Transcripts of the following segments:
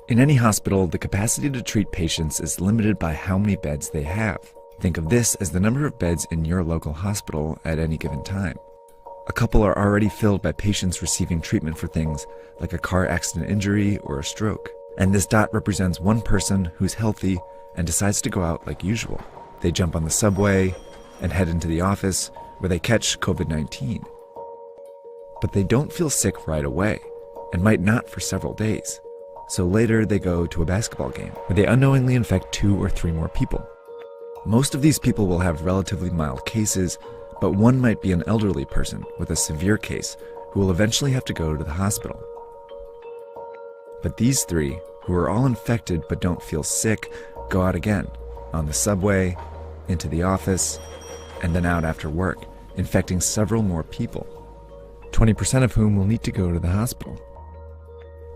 In any hospital, the capacity to treat patients is limited by how many beds they have. Think of this as the number of beds in your local hospital at any given time. A couple are already filled by patients receiving treatment for things like a car accident injury or a stroke. And this dot represents one person who's healthy and decides to go out like usual. They jump on the subway and head into the office where they catch COVID-19. But they don't feel sick right away and might not for several days. So later they go to a basketball game where they unknowingly infect 2 or 3 more people. Most of these people will have relatively mild cases, but one might be an elderly person with a severe case who will eventually have to go to the hospital. But these 3, who are all infected but don't feel sick, go out again, on the subway, into the office, and then out after work, infecting several more people, 20% of whom will need to go to the hospital.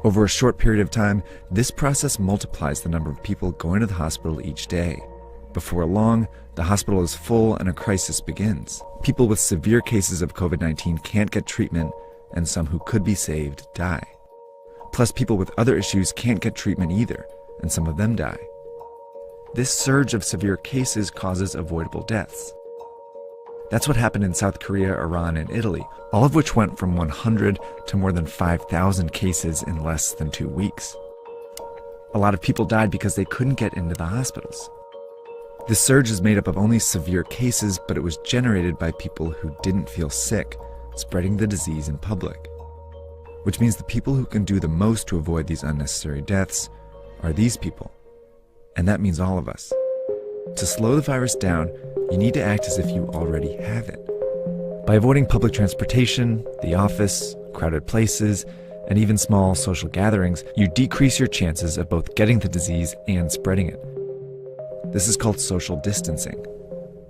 Over a short period of time, this process multiplies the number of people going to the hospital each day. Before long, the hospital is full and a crisis begins. People with severe cases of COVID-19 can't get treatment, and some who could be saved die. Plus, people with other issues can't get treatment either, and some of them die. This surge of severe cases causes avoidable deaths. That's what happened in South Korea, Iran, and Italy, all of which went from 100 to more than 5,000 cases in less than 2 weeks. A lot of people died because they couldn't get into the hospitals. This surge is made up of only severe cases, but it was generated by people who didn't feel sick, spreading the disease in public. Which means the people who can do the most to avoid these unnecessary deaths are these people. And that means all of us. To slow the virus down, you need to act as if you already have it. By avoiding public transportation, the office, crowded places, and even small social gatherings, you decrease your chances of both getting the disease and spreading it. This is called social distancing.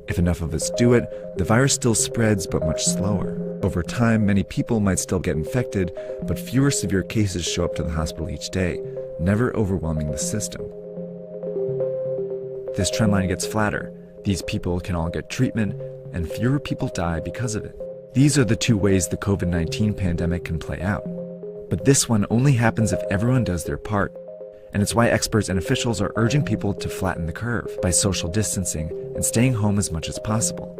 If enough of us do it, the virus still spreads, but much slower. Over time, many people might still get infected, but fewer severe cases show up to the hospital each day, never overwhelming the system. This trend line gets flatter. These people can all get treatment, and fewer people die because of it. These are the 2 ways the COVID-19 pandemic can play out. But this one only happens if everyone does their part. And it's why experts and officials are urging people to flatten the curve by social distancing and staying home as much as possible.